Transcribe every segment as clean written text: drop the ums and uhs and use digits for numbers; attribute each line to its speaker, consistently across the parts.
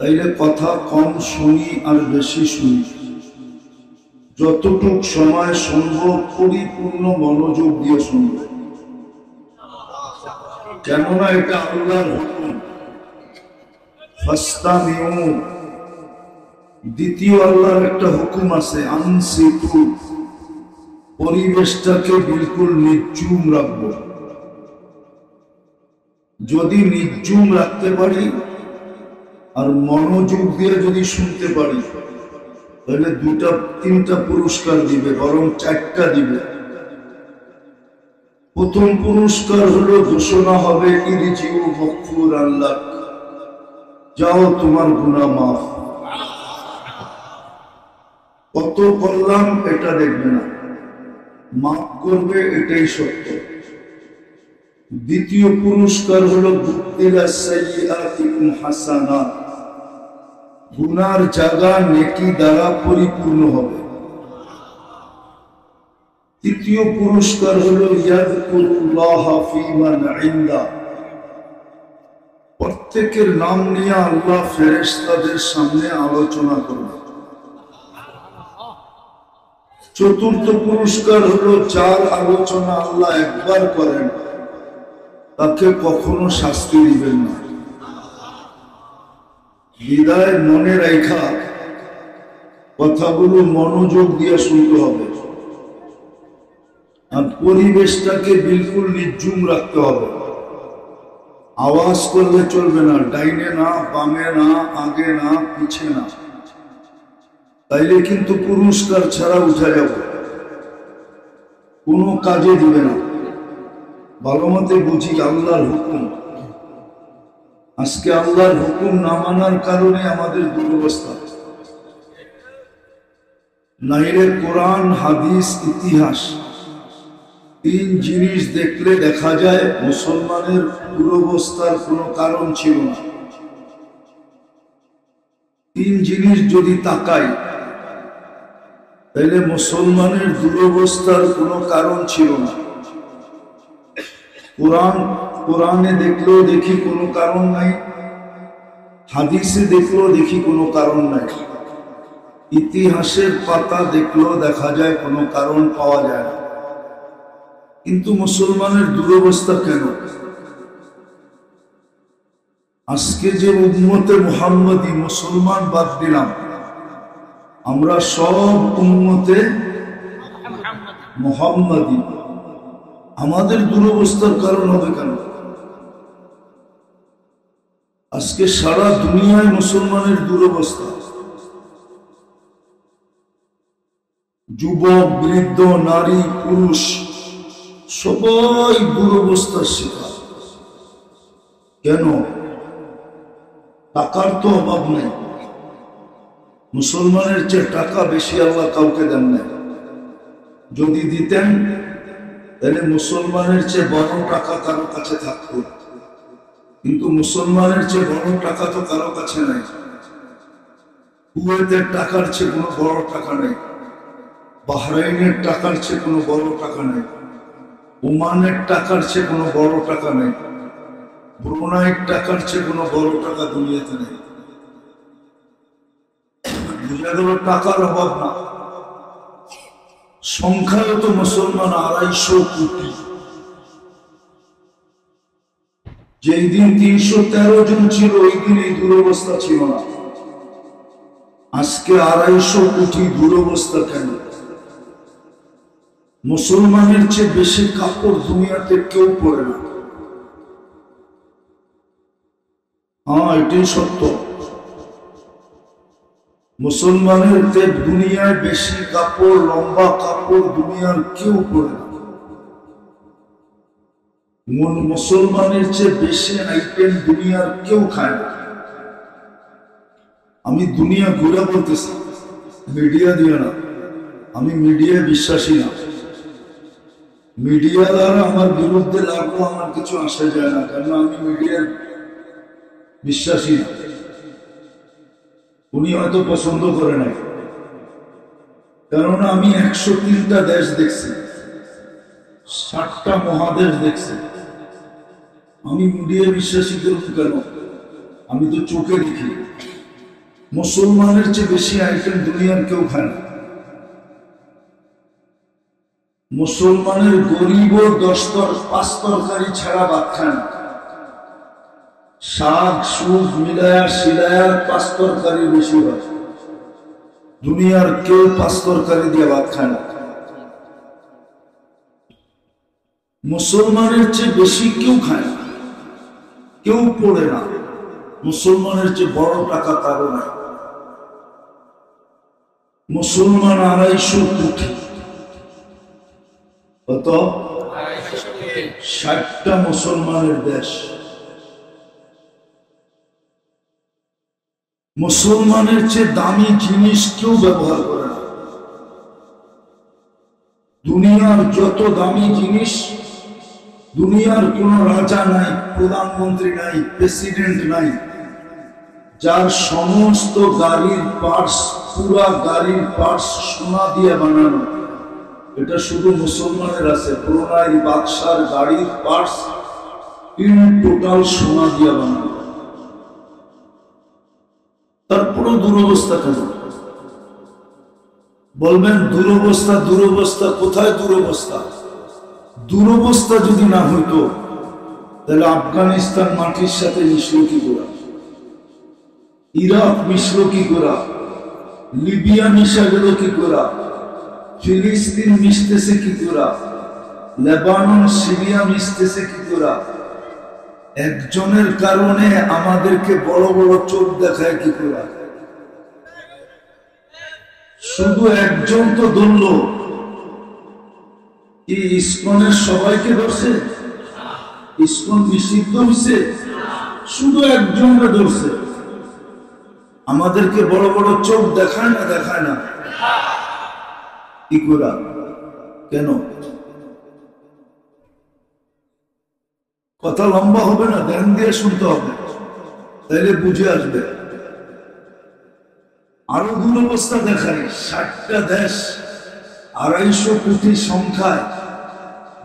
Speaker 1: তাইলে কথা কম শুনি আর বেশি শুনি, যতটুক সময় সম্ভব পরিপূর্ণ মনোযোগ দিয়ে শুনব। কেননা এটা আল্লাহর হুকুম। ফাস্তামিউ, দ্বিতীয় আল্লাহর একটা হুকুম আছে, আনসিতু, পরিবেশটাকে বিলকুল নির্জুম রাখবো। যদি নির্জুম রাখতে পারি আর মনোযোগ দিয়ে যদি শুনতে পারি, তাহলে দুটা তিনটা পুরস্কার দিবে, বরং চারটা দিবে। প্রথম পুরস্কার হলো, ঘোষণা হবে ইরজিউ মাগফুরান লাক, যাও তোমার গুনাহ মাফ। কত করলাম এটা দেখবে না, মাফ করবে, এটাই সত্য। দ্বিতীয় পুরস্কার হলো বুদ্দিলা সাইয়্যাতিকুম হাসানাত, গুনার জায়গা নেকি দ্বারা পরিপূর্ণ হবে। তৃতীয় পুরস্কার হলো ইয়াযকুরুল্লাহ ফীমান ইনদা, প্রত্যেকের নাম নিয়ে আল্লাহ ফেরেশতাদের সামনে আলোচনা করবে। চতুর্থ পুরস্কার হলো, যার আলোচনা আল্লাহ একবার করেন তাকে কখনো শাস্তি দিবেন না। হৃদয়ের মনে রাখা কথাগুলো মনোযোগ দিয়ে শুনতে হবে, আর পরিবেশটাকে বিলকুল নির্জুম রাখতে হবে। আওয়াজ করলে চলবে না, ডাইনে না, বামে না, আগে না, পিছে না, তাইলে কিন্তু পুরস্কার ছাড়া উঠে যাবে, কোনো কাজে দিবে না। ভালো মতে বুঝি আল্লাহর হুকুম। আজকে আল্লাহর হুকুম না মানার কারণে আমাদের দুরবস্থা। নাইলে কোরআন, হাদিস, ইতিহাস, তিন জিনিস দেখলে দেখা যায় মুসলমানের দুরবস্থার কোনো কারণ ছিল না। তিন জিনিস যদি তাকাই, তাইলে মুসলমানের দুরবস্থার কোনো কারণ ছিল না। কোরআনে দেখলেও দেখি কোনো কারণ নাই, হাদিসে দেখলেও দেখি কোনো কারণ নাই, ইতিহাসের পাতা দেখলেও দেখা যায় কোনো কারণ পাওয়া যায় না। কিন্তু মুসলমানের দুরবস্থা কেন? আজকে যে উম্মতে মুহাম্মদী, মুসলমান বাদ দিলাম, আমরা সব উম্মতে মুহাম্মদী, আমাদের দুরবস্থার কারণ হবে কেন? আজকে সারা দুনিয়ায় মুসলমানের দুরবস্থা। যুবক, বৃদ্ধ, নারী, পুরুষ সবাই দুরবস্থার শিকার। কেন? টাকার তো অভাব নেই, মুসলমানের চেয়ে টাকা বেশি আল্লাহ কাউকে দেন নাই। যদি দিতেন তাহলে মুসলমানের চেয়ে বড় টাকা কারো কাছে থাকতো, কিন্তু মুসলমানের চেয়ে বড় টাকা তো কারো কাছে নাই। কুয়েতের টাকার চেয়ে কোনো বড় টাকা নেই, বাহরাইনের টাকার চেয়ে কোনো বড় টাকা নেই, ওমানের টাকার চেয়ে কোনো বড় টাকা নেই, ব্রুনাইয়ের টাকার চেয়ে কোনো বড় টাকা দুনিয়াতে নেই। বুঝা গেল টাকার অভাব না। সংখ্যায় তো মুসলমান 250 কোটি। যেই দিন 313 জন ছিল, ওই দিন এই দুরবস্থা ছিল না। আজকে 250 কোটি, দুরবস্থা কেন? মুসলমানের চেয়ে বেশি কাপড় দুনিয়াতে কেউ পরে না। হ্যাঁ, এটাই সত্য। মুসলমানের দুনিয়ায় বেশি কাপড়, লম্বা কাপড় দুনিয়ার কেউ পরে না। মুসলমানের চেয়ে বেশি আইটেম দুনিয়ার কেউ খায় না। আমি দুনিয়া ঘুরে বলতেছি, মিডিয়া দিয়ে না। আমি মিডিয়ায় বিশ্বাসী না। মিডিয়া দ্বারা আমার বিরুদ্ধে লাগলো, আমার কিছু আসা যায় না, কারণ আমি মিডিয়ার বিশ্বাসী না। উনি হয়তো পছন্দ করে নাই, কেননা আমি 103টা দেশ দেখছি, 60টা মহাদেশ দেখছি। আমি মিডিয়া বিশ্বাসী করব কেন? আমি তো চোখে দেখি, মুসলমানের চেয়ে বেশি আইটেম দুনিয়ার কেউ খায় না। মুসলমানের গরিব 10 5 তরকারি ছাড়া ভাত খায় না। শাক সুপ মিলায়া শিলায়া 5 তরকারি বেশি হয়। দুনিয়ার কেউ 5 তরকারি দিয়ে ভাত খায় না। মুসলমানের চেয়ে বেশি কেউ খায় না, কেউ পড়ে না। মুসলমানের চেয়ে বড় টাকা কারো নাই। মুসলমান 250 কোটি, কত? 60টা মুসলমানের দেশ। মুসলমানের চেয়ে দামি জিনিস কেউ ব্যবহার করে না। দুনিয়ার যত দামি জিনিস, দুনিয়ার কোন রাজা নাই, প্রধানমন্ত্রী নাই, প্রেসিডেন্ট নাই যার সমস্ত গাড়ির পার্টস, পুরা গাড়ির পার্টস সোনা দিয়ে বানানো। এটা শুধু মুসলমানের আছে। ব্রুনাই বাদশার গাড়ির পার্টস ইন টোটাল সোনা দিয়ে বানানো। তারপরও দুরবস্থা কেন? বলবেন দুরবস্থা, দুরবস্থা কোথায়? দুরবস্থা দুরবস্থা যদি না হইতো তাহলে আফগানিস্তান মাটির সাথে মিশল কি করে? ইরাক মিশল কি করে? লিবিয়া মিশা গেল কি করে? ফিলিস্তিন মিশতেছে কি করে? লেবানন সিরিয়া মিশতেছে কি করে? একজনের কারণে আমাদেরকে বড় বড় চোখ দেখায় কি করে? শুধু একজন তো ধরল, কি ইসকনের সবাইকে ধরছে? ইসকন নিষিদ্ধ হয়েছে? শুধু একজনকে ধরছে। আমাদেরকে বড় বড় চোখ দেখায় না? দেখায় না কি করে? কেন? কথা লম্বা হবে না, ধ্যান দিয়ে শুনতে হবে, তাইলে বুঝে আসবে। আরো দুরবস্থা দেখায়। 60টা দেশ, 250 কোটি সংখ্যায়,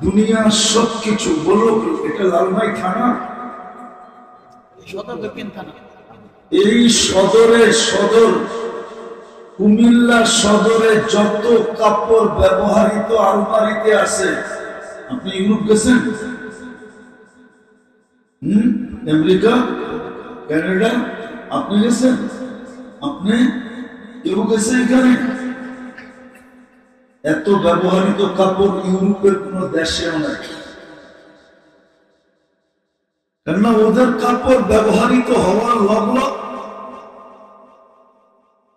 Speaker 1: দুনিয়ার সবকিছু। বলো এটা লালমাই থানা? এই সদর কুমিল্লা সদরে যত কাপড় ব্যবহৃত আলমারিতে আছে। আপনি ইউরোপ গেছেন? আমেরিকা, কানাডা আপনি গেছেন? আপনি কেউ গেছে এখানে? এত ব্যবহৃত কাপড় ইউরোপের কোন দেশেও নাই। কেননা ওদের কাপড় ব্যবহৃত হওয়ার লগ্ন।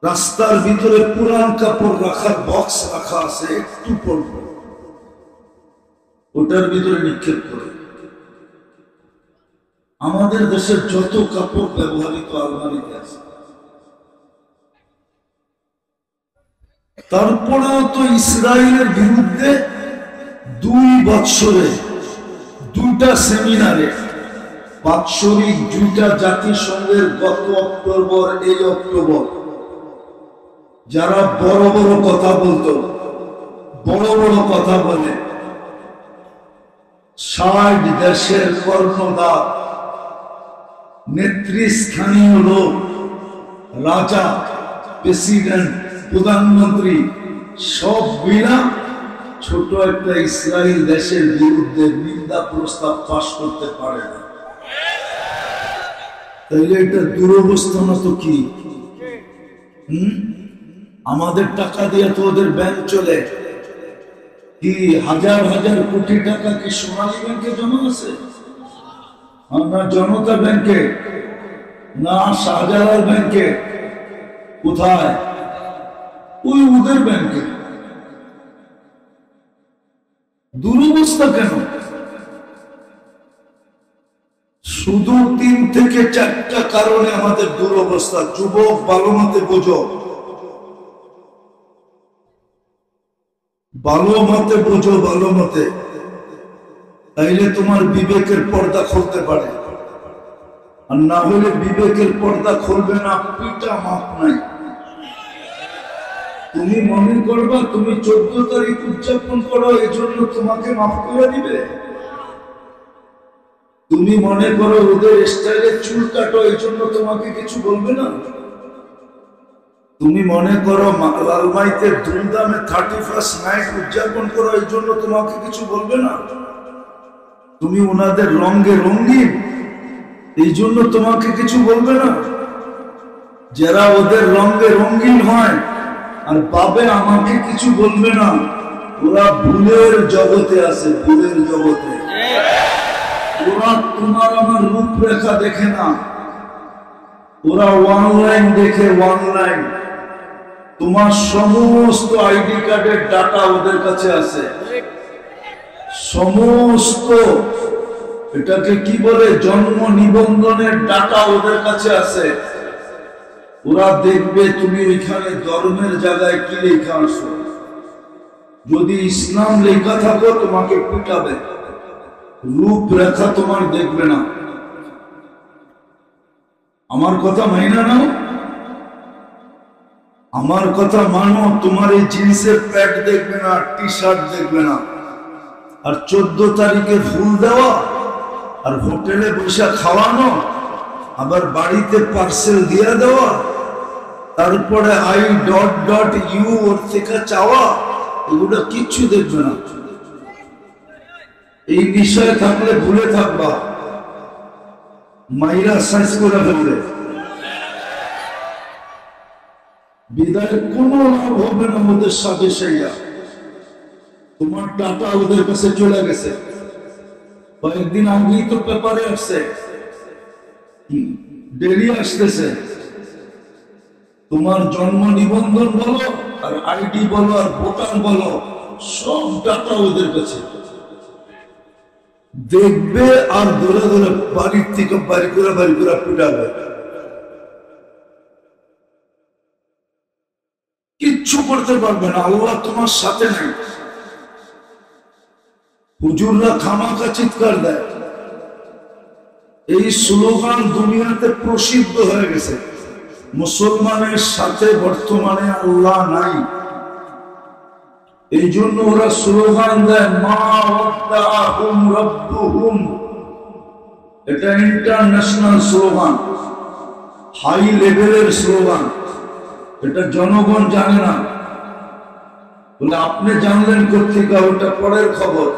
Speaker 1: রাস্তার ভিতরে পুরান কাপড় রাখার বক্স রাখা আছে, একটু পড়ব ওটার ভিতরে নিক্ষেপ করে। আমাদের দেশের যত কাপড় ব্যবহৃত আলমারিতে আছে। তারপরেও তো ইসরায়েলের বিরুদ্ধে 2 বছরে 2টা সেমিনারে, বাৎসরিক 2টা জাতিসংঘের গত অক্টোবর, এই অক্টোবর, যারা বড় বড় কথা বলতো, বড় বড় কথা বলে, 60 দেশের কর্ণধার, নেতৃস্থানীয় লোক, রাজা, প্রেসিডেন্ট, প্রধানমন্ত্রী সব মিলা ছোট একটা ইসরায়েল দেশের বিরুদ্ধে নিন্দা প্রস্তাব পাশ করতে পারে না। তাইলে এটা দুরবস্থা না তো কি? আমাদের টাকা দিয়ে তো ওদের ব্যাংক চলে। কি হাজার হাজার কোটি টাকা কি সোনালী ব্যাংকে জমা আছে? না জনতা ব্যাংকে, না শাহজালাল ব্যাংকে? কোথায়? ওই ওদের ব্যাংকে। দুরবস্থা কেন? শুধু 3 থেকে 4টা কারণে আমাদের দুরবস্থা। যুবক ভালো মতে বোঝো, ভালো মতে বোঝো, ভালো মতে, তাইলে তোমার বিবেকের পর্দা খুলতে পারে। আর না হলে বিবেকের পর্দা খুলবে না, পিটা মাপ নাই। তুমি মনে করবা তুমি 14 তারিখ উদযাপন করো, এই জন্য তোমাকে মাফ করে দিবে। তুমি মনে করো ওদের স্টাইলে চুল কাটো, এই জন্য তোমাকে কিছু বলবে না। তুমি মনে করো লালমাইতে ধুমধামে 31st নাইট উদযাপন করো, এই জন্য তোমাকে কিছু বলবে না? তুমি ওনাদের রঙে রঙিন, এই জন্য তোমাকে কিছু বলবে না? যারা ওদের রঙে রঙিন হয় আর পাবে আমাকে কিছু বলবে না, ওরা ভুলের জগতে আছে, ভুলের জগতে। ওরা তোমার আমার রূপরেখা দেখে না, ওরা অনলাইন দেখে, অনলাইন। তোমার সমস্ত আইডি কার্ডের ডাটা ওদের কাছে আছে, সমস্ত এটাকে কি বলে জন্ম নিবন্ধনের ডাটা ওদের কাছে আছে। ওরা দেখবে তুমি ওইখানে ধর্মের জায়গায় কি লেখা আসো। যদি ইসলাম লেখা থাকো তোমাকে পিটাবে, রূপরেখা তোমার দেখবে না। আমার কথা মাইনা নাও, আমার কথা মানো। তোমার এই জিন্সের প্যান্ট দেখবে না, টি শার্ট দেখবে না। আর 14 তারিখে ফুল দেওয়া, আর হোটেলে বসে খাওয়ানো, আবার বাড়িতে পার্সেল দিয়ে দেওয়া, তারপরে I.U ওর থেকে চাওয়া, এগুলো কিচ্ছু দেখবে না। এই বিষয়ে থাকলে ভুলে থাকবা, মাইরা সাইজ করে ফেলবে, বিদায় কোনো লাভ হবে না ওদের সাথে। সেইয়া তোমার টাকা ওদের কাছে চলে গেছে। কয়েকদিন আগেই তো পেপারে আসছে, ডেলি আসতেছে। তোমার জন্ম নিবন্ধন বলো আর আইডি বলো আর ভোটার বলো, সব ডাটা ওদের কাছে দেখবে। আর ধরে ধরে বাড়ির থেকে বাড়ি করে পিটাবে। কিচ্ছু করতে পারবে না, আল্লাহ তোমার সাথে নেই। হুজুররা খামাখা চিৎকার দেয়, এই স্লোগান দুনিয়াতে প্রসিদ্ধ হয়ে গেছে। মুসলমানের সাথে বর্তমানে আল্লাহ নাই, এই জন্য ওরা স্লোগান দেয় মা ওয়াদ্দাআহুম রাব্বুহুম। এটা ইন্টারন্যাশনাল স্লোগান, হাই লেভেলের স্লোগান। এটা জনগণ জানে না, বলে আপনি জানলেন কোথেকে, ওটা পরের খবর।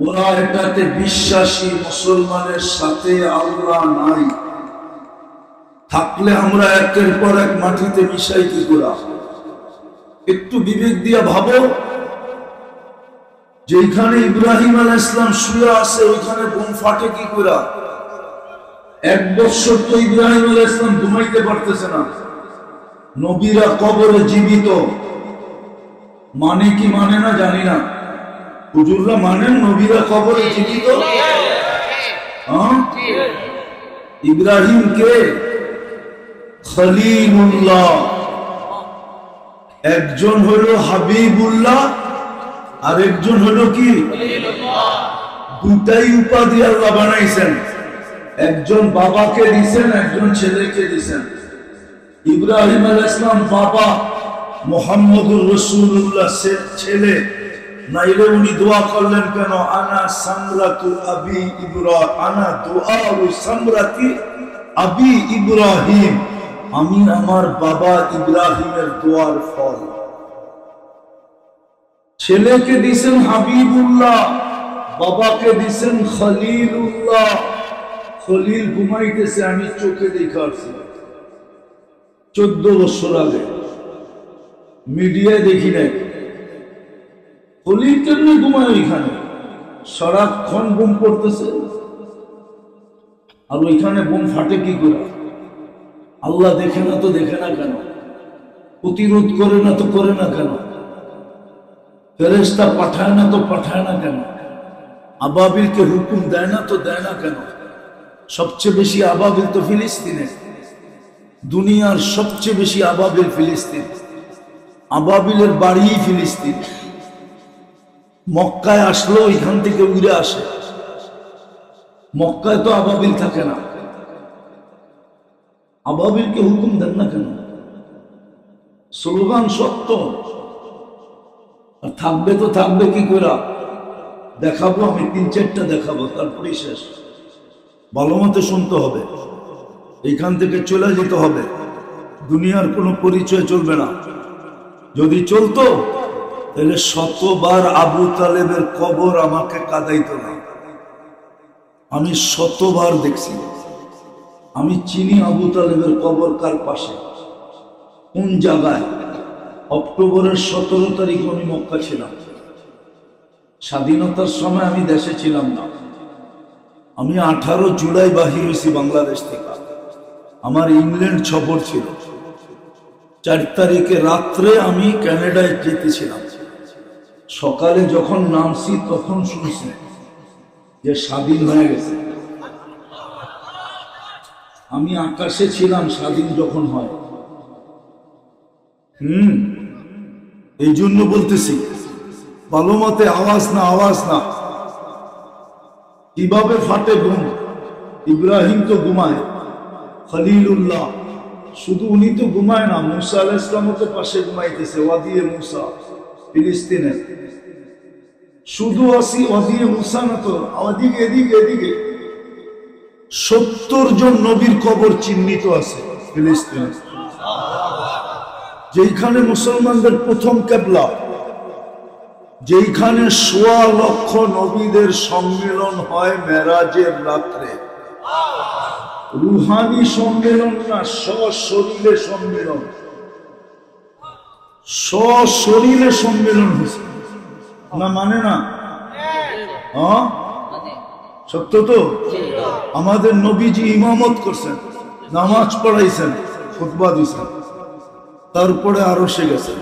Speaker 1: ওরা এটাতে বিশ্বাসী, মুসলমানের সাথে আল্লাহ নাই। থাকলে আমরা একের পর এক মাটিতে মিশাই কি করা? একটু বিবেক দিয়া ভাবো, যেখানে ইব্রাহিম আলাইহিস সালাম শুয়ে আছে ওইখানে বোম ফাটে কি করা? 1 বছর তো ইব্রাহিম আলাইহিস সালাম ঘুমাইতে পারতেছে না। নবীরা কবরে জীবিত, মানে কি মানে না জানি না। হুজুররা মানেন নবীরা কবরে জীবিত? ইব্রাহিম কে? খলিলুল্লাহ। একজন হলো হাবিবুল্লাহ আর একজন হলো কি? দুটাই উপাধি আল্লাহ বানাইছেন, একজন বাবাকে দিছেন, একজন ছেলেকে দিছেন। ইব্রাহিম আলাইহিস সালাম বাবা, মুহাম্মদুর রাসূলুল্লাহ ছেলে। নাইলে উনি দোয়া করলেন কেন? আনা সামরাতু আবি ইব্রাহিম, আনা দুআউ সামরাতি আবি ইব্রাহিম, আমি আমার বাবা ইব্রাহিমের দোয়ার ফল। ছেলেকে দিছেন হাবিবুল্লাহ, বাবাকে দিছেন খলিলুল্লাহ। খলিল ঘুমাইতেছে, আমি চোখে দেখাচ্ছি 14 বছর আগে, মিডিয়ায় দেখি নাই। খলিল কেমনি ঘুমায় ওইখানে? সারাক্ষণ বোম পড়তেছে, আর ওইখানে বোম ফাটে কি করে? আল্লাহ দেখে না তো দেখে না কেন? প্রতিরোধ করে না তো করে না কেন? ফেরেশতা পাঠায় না তো পাঠায় না কেন? আবাবিলকে হুকুম দেয় না তো দেয় না কেন? সবচেয়ে বেশি আবাবিল তো ফিলিস্তিনে, দুনিয়ার সবচেয়ে বেশি আবাবিল ফিলিস্তিন। আবাবিলের বাড়ি ফিলিস্তিন। মক্কায় আসলো ওইখান থেকে উড়ে আসে, মক্কায় তো আবাবিল থাকে না। আবাবিলকে হুকুম দেন না কেন? স্লোগান সত্য, আর থাকবে তো থাকবে কি করে? দেখাবো আমি 3-4টা দেখাবো, তারপরেই শেষ। ভালো মতো শুনতে হবে, এইখান থেকে চলে যেতে হবে। দুনিয়ার কোনো পরিচয় চলবে না। যদি চলতো তাহলে শতবার আবু তালেবের কবর আমাকে কাঁদাইতো না। আমি শতবার দেখছি। আমি চিনি আবু তালেবের কবর কার পাশে, কোন জায়গায়। অক্টোবরের 17 তারিখ আমি মক্কা ছিলাম। স্বাধীনতার সময় আমি দেশে ছিলাম না। আমি 18 জুলাই বাহির হয়েছি বাংলাদেশ থেকে। আমার ইংল্যান্ড সফর ছিল। 4 তারিখে রাত্রে আমি কানাডায় যেতেছিলাম। সকালে যখন নামছি তখন শুনছি যে স্বাধীন হয়ে গেছে। আমি আকাশে ছিলাম স্বাধীন যখন হয়। এই জন্য বলতেছি, ভালো মতে আওয়াজ না, আওয়াজ না। কিভাবে ফাটে ঘুম? ইব্রাহিম তো ঘুমায়, খলিলুল্লাহ শুধু উনি তো ঘুমায় না, মুসা আলাইহিস সালামও তো পাশে ঘুমাইতেছে। ওয়াদিয়ে মুসা ফিলিস্তিনের, শুধু ওয়াদিয়ে মুসা না তো, ওদিকে এদিকে এদিকে 70 জন নবীর কবর চিহ্নিত আছে ফিলিস্তিনে, যেখানে মুসলমানদের প্রথম কিবলা, যেখানে 1.25 লক্ষ নবীদের সম্মেলন হয় মেরাজের রাত্রে। রুহানি সম্মেলন না, সশরীরে সম্মেলন। সশরীরে সম্মেলন হয়েছে না, মানে না? হ্যাঁ, সত্য তো। আমাদের নবীজি ইমামত করছেন, নামাজ পড়াইছেন, খুতবা দিয়েছেন, তারপরে আরশে গেছেন।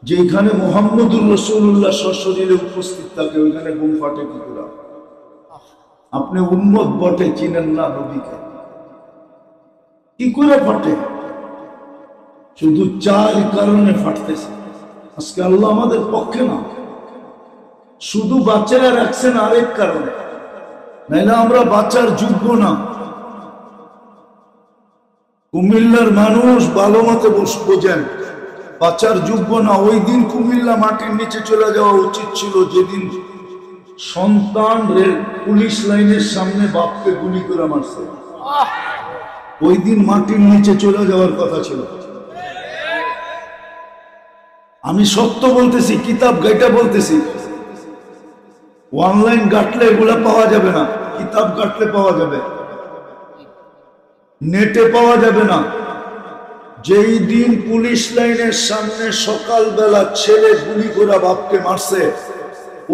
Speaker 1: যেখানে মুহাম্মদুর রাসূলুল্লাহ সশরীরে উপস্থিত থাকে ওইখানে বোম ফাটে কি করে? আপনি উম্মত বটে, চিনেন না নবীকে, কি করে ফাটে? শুধু 4 কারণে ফাটতেছে। আজকে আল্লাহ আমাদের পক্ষে না, শুধু বাঁচায় রাখছেন আরেক কারণে, নাইলে আমরা বাঁচার যোগ্য না। কুমিল্লার মানুষ ভালো মতে বোঝেন, বাঁচার যোগ্য না। ওই দিন কুমিল্লা মাটির নিচে চলে যাওয়া উচিত ছিল, যেদিন সন্তান পুলিশ লাইনের সামনে বাপকে গুলি করে মারছে। ওই দিন মাটির নিচে চলে যাওয়ার কথা ছিল। আমি সত্য বলতেছি, কিতাব গাইটা বলতেছি। অনলাইন ঘাটলে এগুলা পাওয়া যাবে না, কিতাব ঘাটলে পাওয়া যাবে, নেটে পাওয়া যাবে না। যেই দিন পুলিশ লাইনের সামনে সকালবেলা ছেলে গুলি করে বাপকে মারছে,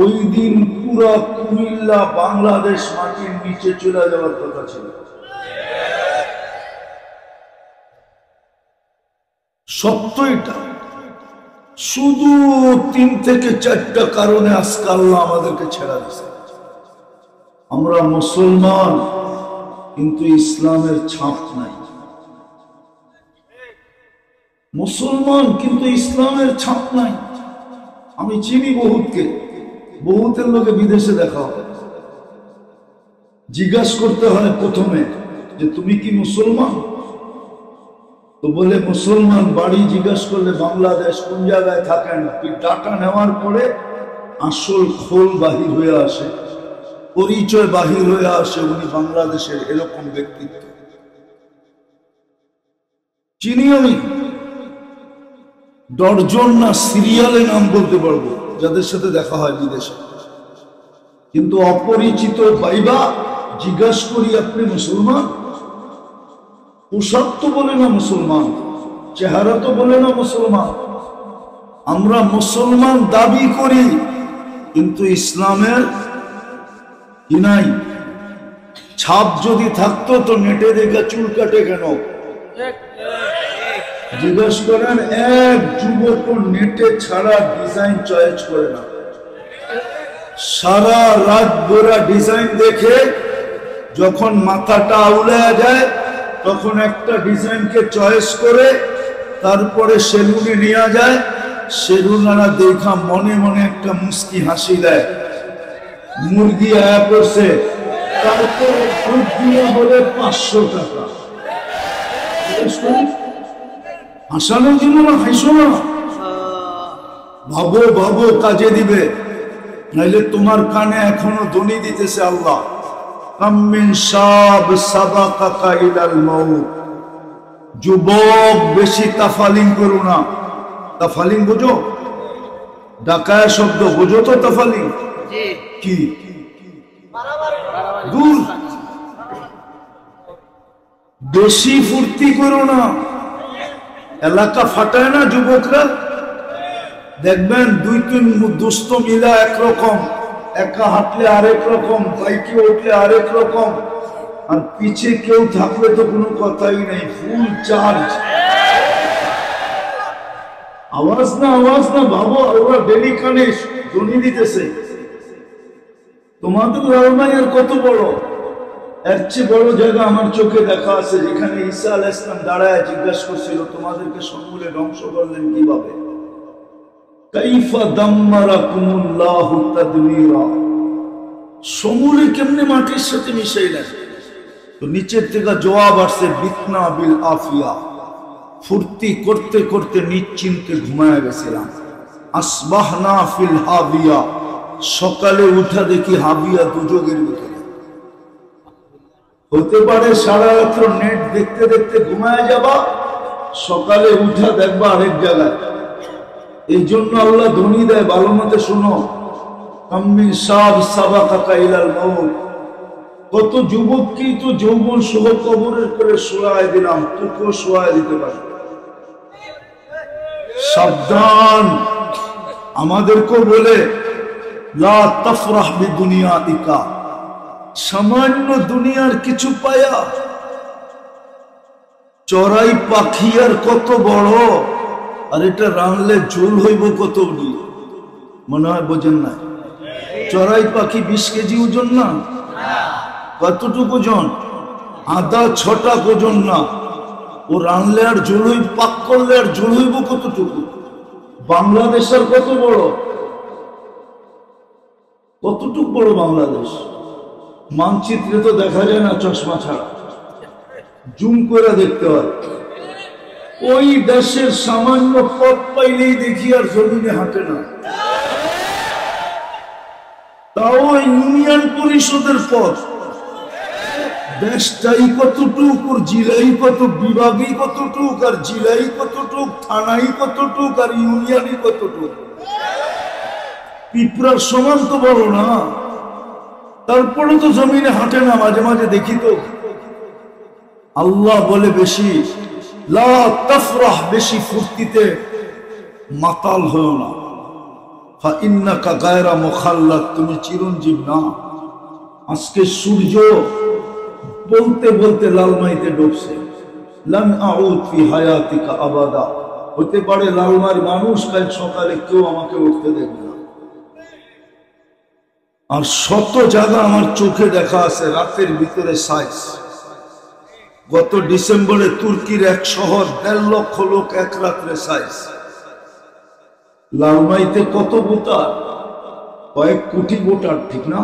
Speaker 1: ওই দিন পুরা কুমিল্লা বাংলাদেশ মাটির নিচে চলে যাওয়ার কথা ছিল। সত্য এটা। শুধু 3 থেকে 4টা কারণে আজকে আল্লাহ আমাদেরকে ছেড়া দিছে। আমরা মুসলমান, কিন্তু ইসলামের ছাপ নাই। মুসলমান কিন্তু ইসলামের ছাপ নাই। আমি চিনি বহুতকে, বহুতের লোকে বিদেশে দেখা হয়, জিজ্ঞাসা করতে হয় প্রথমে যে তুমি কি মুসলমান? তো বলে মুসলমান। বাড়ি জিজ্ঞাসা করলে বাংলাদেশ, কোন জায়গায় থাকেন? ডাটা নেওয়ার পরে আসল খোল বাহির হয়ে আসে, পরিচয় বাহির হয়ে আসে, উনি বাংলাদেশের। এরকম ব্যক্তিত্ব চিনি আমি। ডর্জন না, সিরিয়ালে নাম বলতে পারবো যাদের সাথে দেখা হয় বিদেশে। কিন্তু অপরিচিত পাইবা, জিজ্ঞাসা করি আপনি মুসলমান? পোশাক তো বলে না মুসলমান, চেহারা তো বলে না মুসলমান। আমরা মুসলমান দাবি করি, কিন্তু ইসলামের কি নাই? ছাপ যদি থাকতো তো নেটে দেখে চুল কাটে কেন? জিজ্ঞেস করেন, এক যুবক নেটে ছাড়া ডিজাইন চয়েস করে না। সারা রাত গোরা ডিজাইন দেখে যখন মাথাটা আউলে যায়, তখন একটা ডিজাইনকে চয়েস করে তারপরে সেলুনে নিয়ে যায়। সেলুনারা দেখা মনে মনে একটা মুস্কি হাসি দেয়, মুরগি আয়া করছে, তারপরে দুধ দিয়ে বলে 500 টাকা। হাসানোর জন্য না, হাসো না, ভাবো ভাবো কাজে দিবে, নাইলে তোমার কানে এখনো ধ্বনি দিতেছে আল্লাহ, কাম মিন শাব সাবাকাকা ইলাল মাউত, যুবক বেশি তাফালিং করো না। তাফালিং বোঝো? ডাকায়া শব্দ বোঝো তো? তাফালিং কি? দূর। বেশি ফুর্তি করো না, এলাকা ফাটায় না যুবকরা। দেখবেন 2-3 দোস্ত মিলা একরকম, একা হাঁটলে আরেক রকম, বাইকে উঠলে আরেক রকম, আর পিছে কেউ থাকলে তো কোনো কথাই নেই, ফুল চার্জ। আওয়াজ না ভাবো, ওরা ডেলি কানে ধ্বনি দিতেছে। তোমাদের লালমাইয়ের কত বড়, এর চেয়ে বড় জায়গা আমার চোখে দেখা আছে, যেখানে ঈসা আলাইহিস সালাম দাঁড়ায় জিজ্ঞাসা করছিল, তোমাদেরকে সমূলে ধ্বংস করলেন কিভাবে? কাইফা দাম্মারাকুমুল্লাহু তাদমীরা, সমূলে কেমনে মাটির সাথে মিশাইলেন? তো নিচের থেকে জবাব আসছে, বিতনা বিল আফিয়া, ফুর্তি করতে করতে নিশ্চিন্তে ঘুমায় গেছিলাম। আসবাহনা ফিল হাবিয়া, সকালে উঠা দেখি হাবিয়া দুজকের ভিতরে। হতে পারে সারা রাত্র নেট দেখতে দেখতে ঘুমায় যাবা, সকালে উঠা দেখবা আরেক জায়গায়। এই জন্য আল্লাহ ধ্বনি দেয়, ভালো মতে শোনো, কাম্মিন সাব সাবাকাকা ইলাল মাউত, কত যুবককেই তো যৌবন সহ কবরের করে শোয়ায় দিলাম, তোকেও শোয়ায় দিতে পারে। সাবধান। আমাদেরকেও বলে লা তাফরাহ বিদুনিয়াতিকা, সামান্য দুনিয়ার কিছু পায়া। চড়াই পাখি আর কত বড়, আর এটা রানলে ঝোল হইব কত, মনে হয় বোঝেন না? চড়াই পাখি 20 কেজি ওজন না? কতটুকু ওজন? আধা 6টা ওজন না? ও রানলে আর ঝোল হইব, পাক করলে আর ঝোল হইব কতটুকু? বাংলাদেশের কত বড়, কতটুকু বড় বাংলাদেশ? মানচিত্রে তো দেখা যায় না চশমা ছাড়া, জুম করে দেখতে হয়। ওই দেশের সামান্য পথ পাইলেই দেখি আর জমিনে হাঁটে না, তাও ইউনিয়ন পরিষদের পথ। দেশটাই কতটুক, ওর জেলাই কত, বিভাগই কতটুক, আর জেলাই কতটুক, থানাই কতটুক, আর ইউনিয়নই কতটুক। পিঁপড়ার সমান তো বড় না, তারপরে তো জমিনে হাঁটে না, মাঝে মাঝে দেখি তো। আল্লাহ বলে বেশি লা তাফরাহ, বেশি ফুর্তিতে মাতাল হও না। ফা ইন্নাকা গায়রা মুখাল্লাদ, তুমি চিরঞ্জীব না। আজকে সূর্য বলতে বলতে লালমাইতে ডুবছে। লান আউদ ফি হায়াতিকা আবাদা, হতে পারে লালমার মানুষ কাল সকালে কেউ আমাকে উঠতে দেখবে না। আর শত জায়গা আমার চোখে দেখা আছে রাতের ভিতরে সাইজ। গত ডিসেম্বরে তুর্কির এক শহর 1.5 লক্ষ লোক এক রাত্রে সাইজ। লালমাইতে কত ভোটার? কয়েক কোটি ভোটার, ঠিক না?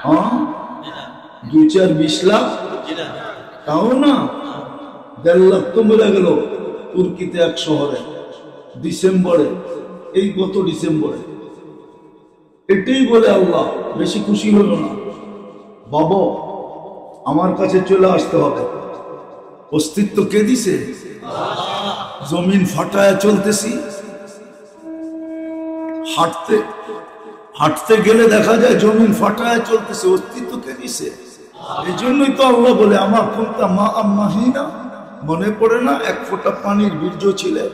Speaker 1: হ্যাঁ, 2-4-20 লাখ, তাও না 1.5 লাখ তো মরে গেল তুর্কিতে এক শহরে ডিসেম্বরে, এই গত ডিসেম্বরে। এটাই বলে আল্লাহ, বেশি খুশি হলো না। বাবা, আমার কাছে চলে আসতে হবে। অস্তিত্ব কে দিছে? জমিন ফাটায় চলতেছি। হাঁটতে হাঁটতে গেলে দেখা যায় জমিন ফাটায় চলতেছে, অস্তিত্ব কে দিছে? এই জন্যই তো আল্লাহ বলে আমার কোনটা মা আম্মাহিনা, মনে পড়ে না? 1 ফোঁটা পানির বীর্য ছিলে।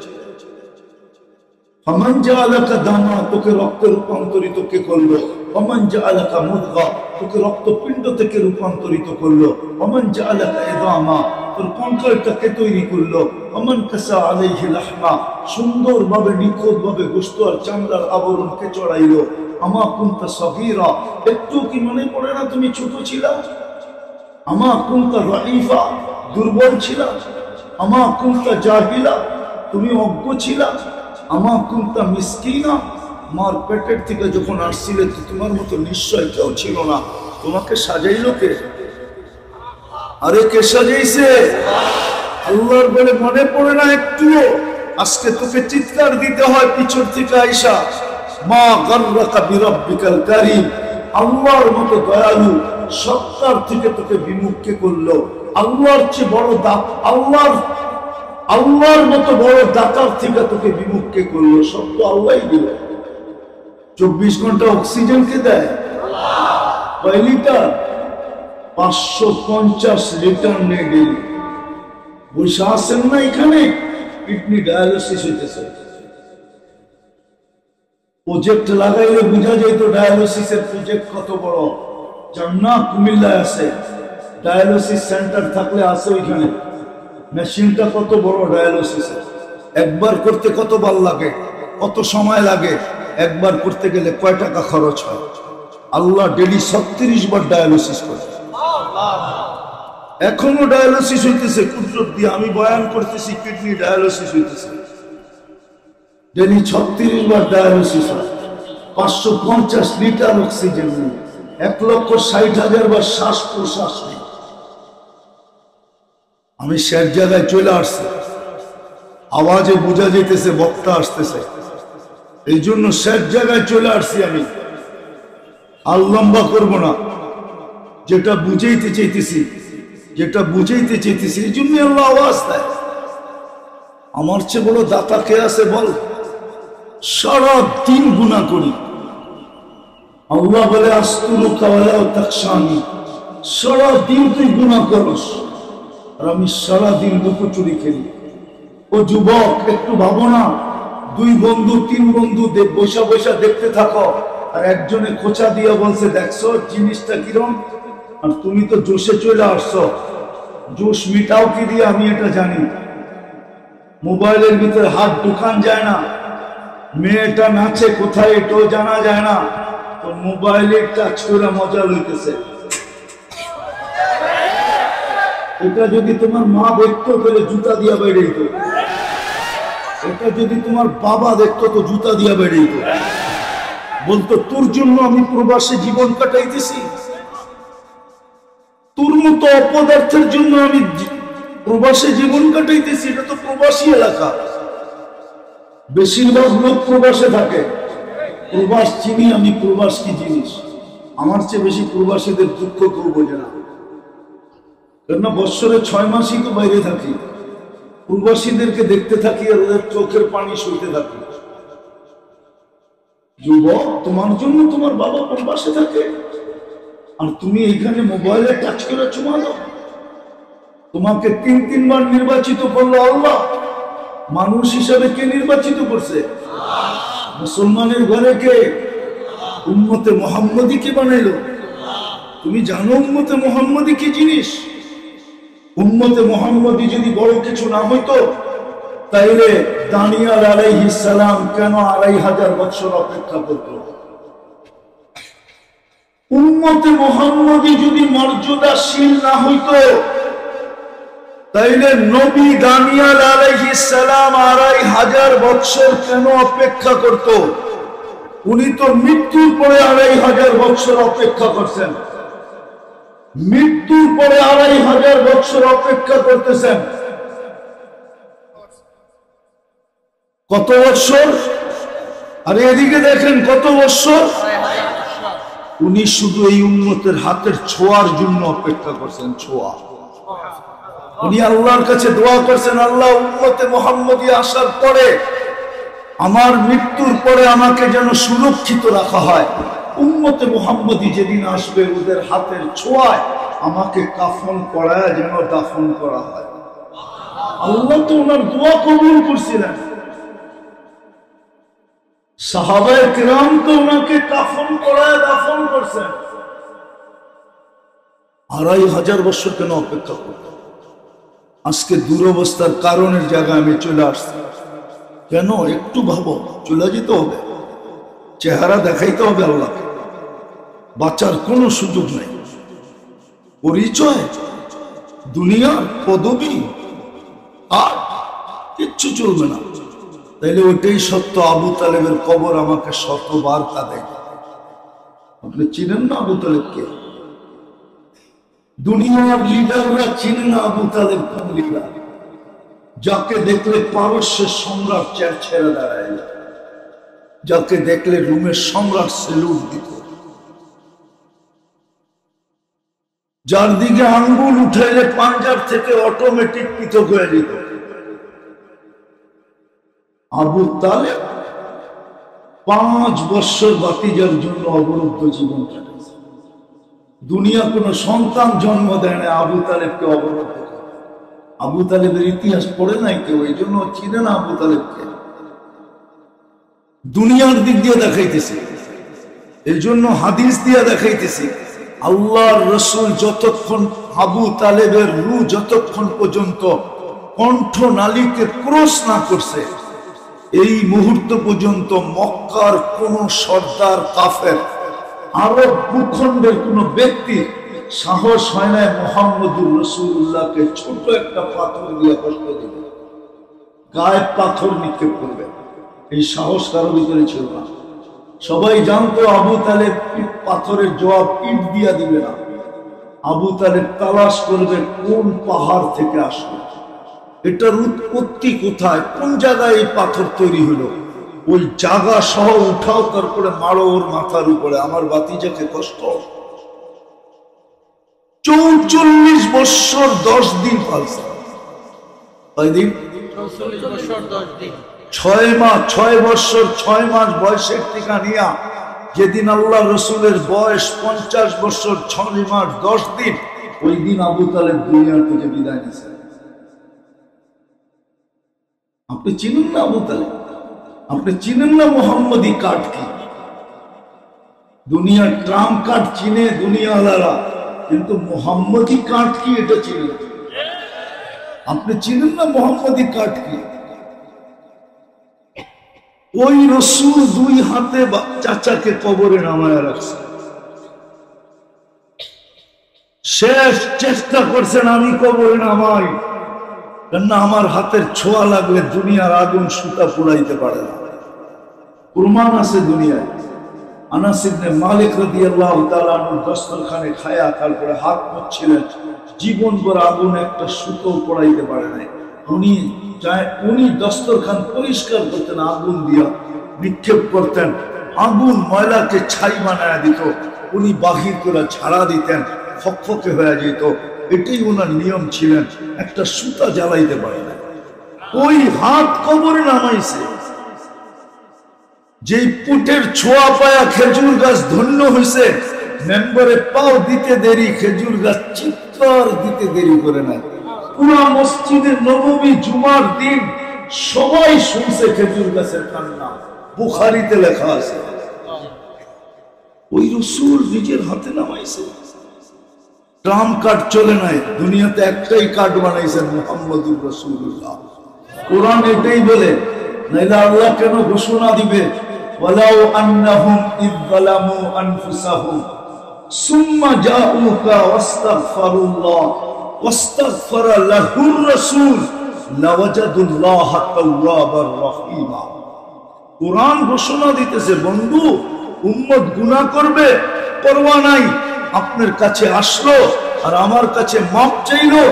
Speaker 1: ফামান জাআলাকা দামা, তোকে রক্তে রূপান্তরিত কে করলো? ফামান জাআলাকা মুদগা, তোকে রক্তপিণ্ড থেকে রূপান্তরিত করলো। ফামান জাআলাকা ইদামা, তোর কঙ্কালটা কে তৈরি করলো। ফামান কাসা আলাইহি লাহমা, সুন্দরভাবে নিখুঁতভাবে গোশত আর চামড়ার আবরণ কে চড়াইলো। আমা কুনতা সগীরা, একটু কি মনে পড়ে না তুমি ছোট ছিলা? আমা কুনতা রাইফা, দুর্বল ছিলা? আমা কুনতা জাহিলা, তুমি অজ্ঞ ছিলা? আমা কুনতা মিসকিনা, মার পেটের থেকে যখন আসছিলে তো তোমার মতো নিশ্চয় কেউ ছিল না। তোমাকে সাজাইলো কে? আরে কে সাজাইছে? আল্লাহর বলে মনে পড়ে না একটুও? আজকে তোকে চিৎকার দিতে হয় পিছন থেকে আইসা, মা গাররাকা বিরাব্বিকাল কারীম, আল্লাহর মতো দয়ালু সত্তার থেকে তোকে বিমুখ কে করলো? আল্লাহর চেয়ে বড় আল্লাহর মতো বড় দাতার থেকে তোকে বিমুখ কে করলো? সব তো আল্লাহই দিল। 24 ঘন্টা অক্সিজেন কে দেয়? কয় লিটার? 550 লিটার নেই ডেলি। বসে আসেন না এখানে, কিডনি ডায়ালিসিস হইতেছে। প্রজেক্ট লাগাইলে বোঝা যেত ডায়ালিসিসের প্রজেক্ট কত বড়। জান্না কুমিল্লায় আছে, ডায়ালিসিস সেন্টার থাকলে আছে ওইখানে। মেশিনটা কত বড় ডায়ালিসিসের। একবার করতে কতবার লাগে, কত সময় লাগে, একবার করতে গেলে কয় টাকা খরচ হয়। আল্লাহ ডেলি 36 বার ডায়ালিসিস করে। এখনো ডায়ালিসিস হইতেছে কুদরত দিয়ে। আমি বয়ান করতেছি, কিডনি ডায়ালিসিস হইতেছে ডেলি 36 বার ডায়ালিসিস হয়। 550 লিটার অক্সিজেন নেই, 1,60,000 বার শ্বাস প্রশ্বাস নেই। আমি শেষ জায়গায় চলে আসছি, আওয়াজে বোঝা যেতেছে বক্তা আসতেছে, এই জন্য শেষ জায়গায় চলে আসছি। আমি আর লম্বা করব না, যেটা বুঝাইতে চাইতেছি এই জন্য আল্লাহ আওয়াজ দেয়। আমার চেয়ে বড় দাতা কে আছে বল? সারা দিন গুনাহ করি, আল্লাহ বলে আস্তুরুকা ওয়ালা তাকশানি। সারা দিন তুই গুনাহ করস আর আমি সারা দিন লুকোচুরি খেলি। ও যুবক, একটু ভাবো না, 2 বন্ধু 3 বন্ধু বসা বসা দেখতে থাকো, আর একজনে খোঁচা দিয়ে বলছে দেখছো জিনিসটা কিরম, আর তুমি তো জোশে চলে আসছো। জোশ মিটাও কি দিয়ে আমি এটা জানি। মোবাইলের ভিতরে হাত ঢুকান যায় না, মেয়েটা নাচে কোথায় এটাও জানা যায় না, তো মোবাইলে টাচ করে মজা লইতেছে। এটা যদি তোমার মা দেখতো তাহলে জুতা দিয়া বেড়ে দিত। এটা যদি তোমার বাবা দেখতো তো জুতা দিয়া বেড়ে দিত। বলতো তোর জন্য আমি প্রবাসে জীবন কাটাইতেছি, তোর মতো অপদার্থের জন্য আমি প্রবাসে জীবন কাটাইতেছি। এটা তো প্রবাসী এলাকা, বেশিরভাগ লোক প্রবাসে থাকে। প্রবাস চিনি আমি, প্রবাস কি জিনিস। আমার চেয়ে বেশি প্রবাসীদের দুঃখ করবো যে না, কেননা বৎসরে 6 মাসই তো বাইরে থাকি। প্রবাসীদেরকে দেখতে থাকি আর ওদের চোখের পানি সইতে থাকি। যুবক, তোমার জন্য তোমার বাবা প্রবাসে থাকে আর তুমি এইখানে মোবাইলে টাচ করে চুমা দাও। তোমাকে 3 বার নির্বাচিত করলো আল্লাহ। মানুষ হিসাবে কে নির্বাচিত করছে? মুসলমানের ঘরে কে? উম্মতে মুহাম্মদী কে বানাইলো? তুমি জানো উম্মতে মুহাম্মদী কি জিনিস? উম্মতে মুহাম্মদী যদি বড় কিছু না হইতো তাইলে দানিয়াল আলাইহিস সালাম কেন 2500 বছর অপেক্ষা করত? উম্মতে মুহাম্মদী যদি মর্যাদাশীল না হইতো তাইলে নবী দানিয়াল আলাইহিস সালাম 2500 বছর কেন অপেক্ষা করত? উনি তো মৃত্যুর পরে 2500 বছর অপেক্ষা করছেন। মৃত্যুর পরে 2500 বছর অপেক্ষা করতেছেন। কত বছর? আরে এদিকে দেখেন কত বছর। উনি শুধু এই উম্মতের হাতের ছোঁয়ার জন্য অপেক্ষা করছেন। ছোঁয়া। উনি আল্লাহর কাছে দোয়া করছেন, আল্লাহ উম্মতে মুহাম্মদী আসার পরে, আমার মৃত্যুর পরে আমাকে যেন সুরক্ষিত রাখা হয়। উম্মতে মুহাম্মদী যেদিন আসবে ওদের হাতের ছোঁয়ায় আমাকে কাফন পরায় যেন দাফন করা হয়। আল্লাহ তো ওনার দোয়া কবুল করছিলেন। সাহাবায়ে কিরাম তো ওনাকে কাফন পরায় দাফন করছেন। 2500 বছর কেন অপেক্ষা করত? আজকে দুরবস্থার কারণের জায়গায় আমি চলে আসছি। কেন? একটু ভাবো, চলে যেতে হবে, চেহারা দেখাইতে হবে আল্লাহকে, বাঁচার কোনো সুযোগ নেই। পরিচয়, দুনিয়ার পদবী আর কিচ্ছু চলবে না। তাইলে ওইটাই সত্য, আবু তালেবের কবর আমাকে শতবার কাঁদে। আপনি চিনেন না আবু তালেবকে? দুনিয়ার লিডাররা চিনে না আবু তালেব কোন লিডার, যাকে দেখলে পারস্যের সম্রাট ছেড়ে দাঁড়ায়, যাকে দেখলে রুমের সম্রাট সেলুট দিত। যার দিকে আঙ্গুল উঠাইলে পাঞ্জার থেকে অটোমেটিক পৃথক হয়ে যেত। আবু তালেব 5 বছর বাতিজার জন্য অবরুদ্ধ জীবন কাটাইছে। দুনিয়া কোনো সন্তান জন্ম দেয় না আবু তালেবকে অবরুদ্ধ করে। আবু তালেবের ইতিহাস পড়ে নাই কেউ, এই জন্য চিনে না আবু তালেবকে। দুনিয়ার দিক দিয়ে দেখাইতেছে, এই জন্য হাদিস দিয়ে দেখাইতেছে। আল্লাহর রসুল যতক্ষণ আবু তালেবের রূহ যতক্ষণ পর্যন্ত কণ্ঠ নালীকে ক্রস না করছে, এই মুহূর্ত পর্যন্ত মক্কার কোন সর্দার কাফের আরব ভূখণ্ডের কোন ব্যক্তি সাহস হয় না মুহাম্মদুর রাসূলুল্লাহকে ছোট একটা পাথর দিয়ে কষ্ট দিবে, গায়ে পাথর নিক্ষেপ করবে। এই সাহস কারো ভিতরে ছিল না। সবাই জানতো আবু তালেব পাথরের জবাব ইট দিয়া দিবে না। আবু তালেব তালাশ করবে কোন পাহাড় থেকে আসবে, এটার উৎপত্তি কোথায়, কোন জায়গায় এই পাথর তৈরি হলো, ওই জায়গা সহ উঠাও, তারপরে মারো ওর মাথার উপরে। আমার বাতিজাকে কষ্ট। 44 বছর 10 দিন পালছে। কয়দিন? 6 বছর 6 মাস বয়সের টিকা নিয়া যেদিন আল্লাহ রসুলের বয়স 50 বছর 6 মাস 10 দিন, ওই দিন আবু তালেব দুনিয়া থেকে বিদায় নিয়েছে। আপনি চিনেন না আবু তালেব? আপনি চিনেন না মোহাম্মদী কার্ড কি? দুনিয়ার ট্রাম্প কার্ড চিনে দুনিয়াওয়ালারা, কিন্তু মোহাম্মদী কার্ড কি এটা চিনেন? আপনি চিনেন না মোহাম্মদী কার্ড কি? ওই রসুল 2 হাতে চাচাকে কবরে নামায় রাখছে। শেষ চেষ্টা করছেন আমি কবরে নামাই, কেননা আমার হাতের ছোঁয়া লাগলে দুনিয়ার আগুন সুতা পুড়াইতে পারে না। প্রমাণ আছে দুনিয়ায়। আনাস ইবনে মালিক রাদিয়াল্লাহু তাআলা আনহু দস্তরখানে খায়া তারপরে হাত মুছছিলেন, জীবন ভর আগুন একটা সুতো পোড়াইতে পারে নাই। উনি দস্তরখান পরিষ্কার করতেন, আগুন দিয়া নিক্ষেপ করতেন, আগুন ময়লাকে ছাই বানায় দিত, উনি বাহির করে ছাড়া দিতেন, ফকফকে হয়ে যেত। এটাই ওনার নিয়ম ছিলেন, একটা সুতা জ্বালাইতে পারে না। ওই হাত কবরে নামাইছে। যেই পুটের ছোঁয়া পায়া খেজুর গাছ ধন্য হয়েছে, মেম্বারে পাও দিতে দেরি, খেজুর গাছ চিৎকার দিতে দেরি করে না। পুরা মসজিদে নববী জুমার দিন সবাই শুনছে খেজুর গাছের কান্না, বুখারীতে লেখা আছে। ওই রসুল নিজের হাতে নামাইছে। ট্রাম্প কার্ড চলে নাই, দুনিয়াতে একটাই কার্ড বানাইছেন, মুহাম্মদুর রাসূলুল্লাহ। কোরআন এটাই বলে, নাইলে আল্লাহ কেন ঘোষণা দিবে ওয়ালাউ আন্নাহুম ইয যালামু আনফুসাহুম সুম্মা জাউকা ওয়াস্তাগফিরুল্লাহ ওয়াস্তাগফারা লাহুর রাসূল লাওয়াজাদুল্লাহা তাওয়াবার রহিমা। কোরআন ঘোষণা দিতেছে, বন্ধু উম্মত গুনাহ করবে, পরোয়া নাই, আপনার কাছে আসলো আর আমার কাছে মাপ চাইলো,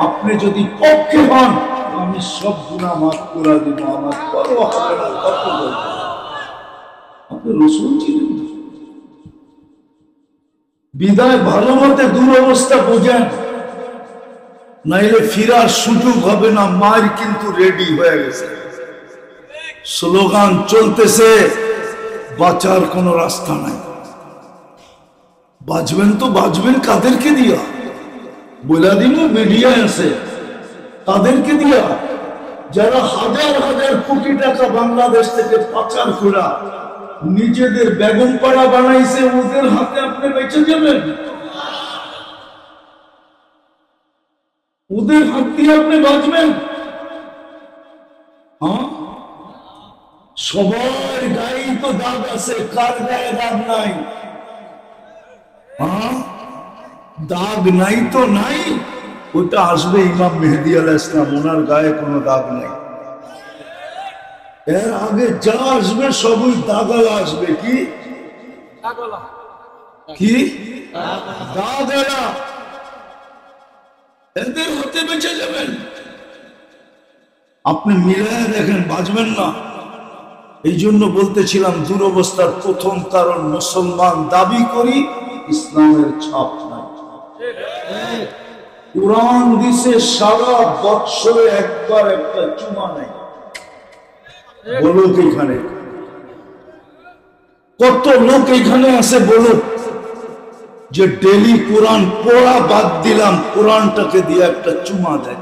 Speaker 1: আপনি যদি পক্ষে হন আমি সব গুনাহ মাফ করে দিব, আমার পরোয়া হবে না। কত বলবো আপনি রসুল ছিলেন। বিদায় ভালো মতে দুরবস্থা বোঝেন, নাইলে ফিরার সুযোগ হবে না। মায়ের কিন্তু রেডি হয়ে গেছে, স্লোগান চলতেছে, বাঁচার কোনো রাস্তা নাই। বাঁচবেন তো বাঁচবেন কাদেরকে দিয়া? বলে দিন মিডিয়া আছে, তাদেরকে দিয়া যারা হাজার হাজার কোটি টাকা বাংলাদেশ থেকে পাচার করা নিজেদের বেগম পাড়া বানাইছে, ওদের হাতে আপনি বেঁচে যাবেন? ওদের হাত দিয়ে আপনি বাঁচবেন? হ্যাঁ, সবার গায়ে তো দাগ আছে, কার গায়ে দাগ নাই? দাগ নাই তো নাই, ওটা আসবে ইমাম মেহেদী আলাইহিস সালাম, ওনার গায়ে কোনো দাগ নাই। এর আগে যা আসবে সবই দাগালা আসবে। কি কি দাগালা? এদের হতে বেঁচে যাবেন। আপনি মিলায় দেখেন, বাঁচবেন না। এই জন্য বলতেছিলাম, দুরবস্থার প্রথম কারণ মুসলমান দাবি করি, ইসলামের ছাপ নাই। কোরআন দিছে সারা বৎসরে একবার একটা চুমা নাই। বলুক এখানে কত লোক এখানে আছে, বলুক যে ডেলি কোরআন পড়া বাদ দিলাম, কোরআনটাকে দিয়ে একটা চুমা দেয়,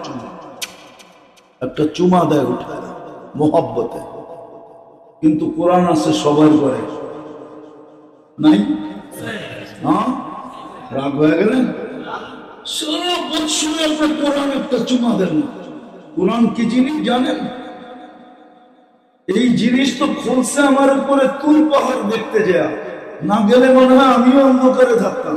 Speaker 1: একটা চুমা দেয় উঠায় মোহাব্বতে। কিন্তু কোরআন আছে সবার ঘরে নাই? হ্যাঁ, রাগ হয়ে গেলেন? সারা বৎসরে আপনার কোরআন একটা চুমা দেন না। কোরআন কি জিনিস জানেন? এই জিনিস তো খুলছে আমার উপরে তুল পাহাড় দেখতে যায়, না গেলে মনে হয় আমিও অন্ধকারে থাকতাম।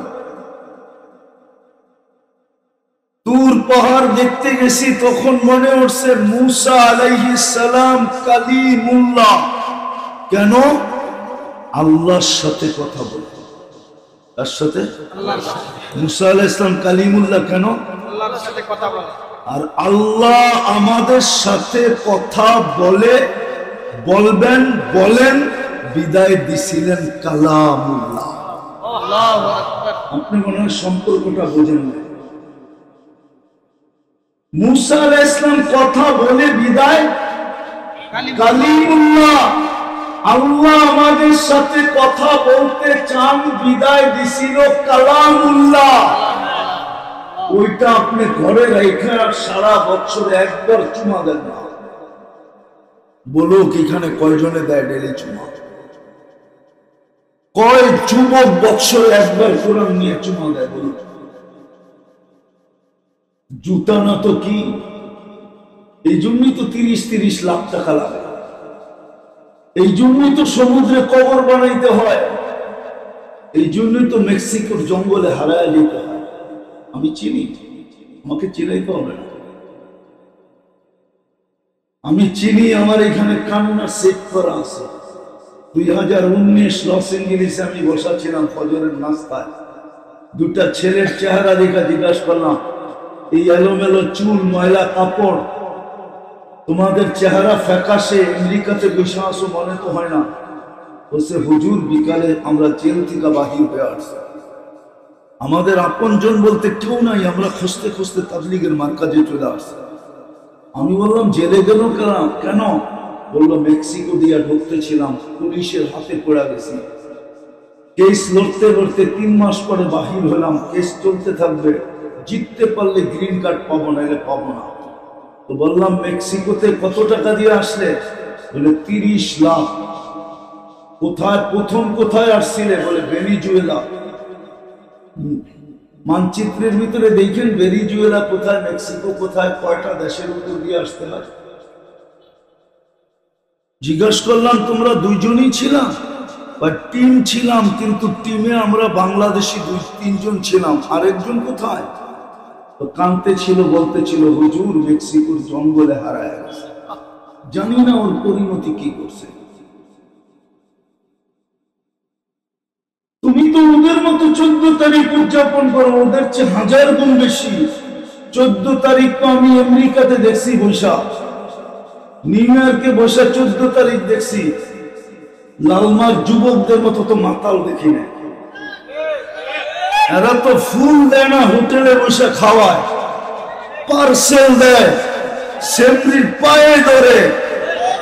Speaker 1: তুর পাহাড় দেখতে গেছি, তখন মনে উঠছে মুসা আলাইহিস সালাম কালিমুল্লাহ। কেন? আল্লাহর সাথে কথা বলে। তার সাথে মুসা আলাইহিস সালাম কালিমুল্লাহ কেন? আল্লাহর সাথে কথা বলে। আর আল্লাহ আমাদের সাথে কথা বলে, বলবেন, বলেন, বিদায় দিছিলেন কালামুল্লাহ। আল্লাহু আকবার। আপনি মনে হয় সম্পর্কটা বোঝেন না। মুসা আলাইহিস সালাম কথা বলে বিদায় কালিমুল্লাহ। আল্লাহ আমাদের সাথে কথা বলতে চান, বিদায় দিছিল কালামুল্লাহ। ওইটা আপনি ঘরে রেখে আর সারা বছরে একবার চুমা দেন না। বলুক এখানে কয়জনে দেয় ডেলি চুমা? কয় যুবক বছরে একবার কোরআন নিয়ে চুমা দেয়? বলুন। জুতা না তো কি? এই জন্যই তো 30-30 লাখ টাকা লাগে। এই জন্যই তো সমুদ্রে কবর বানাইতে হয়। এই জন্যই তো মেক্সিকোর জঙ্গলে হারায় যেতে হয়। আমি চিনি, আমাকে চিনাইতে হবে না। আমি চিনি, আমার এখানে কান্না সেট করা আছে। 2019 লস এঞ্জেলিসে আমি বসা ছিলাম ফজরের নাস্তায়। দুটা ছেলের চেহারা দেখা জিজ্ঞাসা করলাম, এই এলোমেলো চুল, ময়লা কাপড়, তোমাদের চেহারা ফ্যাকাশে, আমেরিকাতে বসে আসো মনে তো হয় না। বলছে হুজুর বিকালে আমরা জেল থেকে বাহির হয়ে আসছি, আমাদের আপনজন বলতে কেউ নাই, আমরা খুঁজতে খুঁজতে তাবলীগের মার্কাজে চলে আসছি। আমি বললাম জেলে গেল কেন? বললো মেক্সিকো দিয়ে ঢুকতে ছিলাম, পুলিশের হাতে পড়া গেছি, কেস লড়তে লড়তে 3 মাস পরে বাহির হলাম, কেস চলতে থাকবে, জিততে পারলে গ্রিন কার্ড পাবো, নাহলে পাবো না। তো বললাম মেক্সিকোতে কত টাকা দিয়ে আসলে? বলে 30 লাখ। কোথায় প্রথম কোথায় আসছিলে? বলে ভেনিজুয়েলা। মানচিত্রের ভিতরে দেখেন ভেনিজুয়েলা কোথায়, মেক্সিকো কোথায়, কয়টা দেশের উপর দিয়ে আসতে হয়। জিজ্ঞাসা করলাম তোমরা দুইজনই ছিলাম? বা টিম ছিলাম, কিন্তু টিমে আমরা বাংলাদেশি 2-3 জন ছিলাম, আরেকজন কোথায়? তো কানতে ছিল, বলতে ছিল হুজুর মেক্সিকোর জঙ্গলে হারায় গেছে, জানি না ওর পরিণতি কি করছে। তুমি তো ওদের মতো 14 তারিখ উদযাপন করো, ওদের চেয়ে 1000 গুণ বেশি। 14 তারিখ তো আমি আমেরিকাতে দেখছি বৈশা, নিউ ইয়র্কে বসে 14 তারিখ দেখছি। লালমার যুবকদের মতো তো মাতাল দেখি না। এরা তো ফুল দেয় না, হোটেলে বসে খাওয়ায়, পার্সেল দেয়, সেমরির পায়ে ধরে,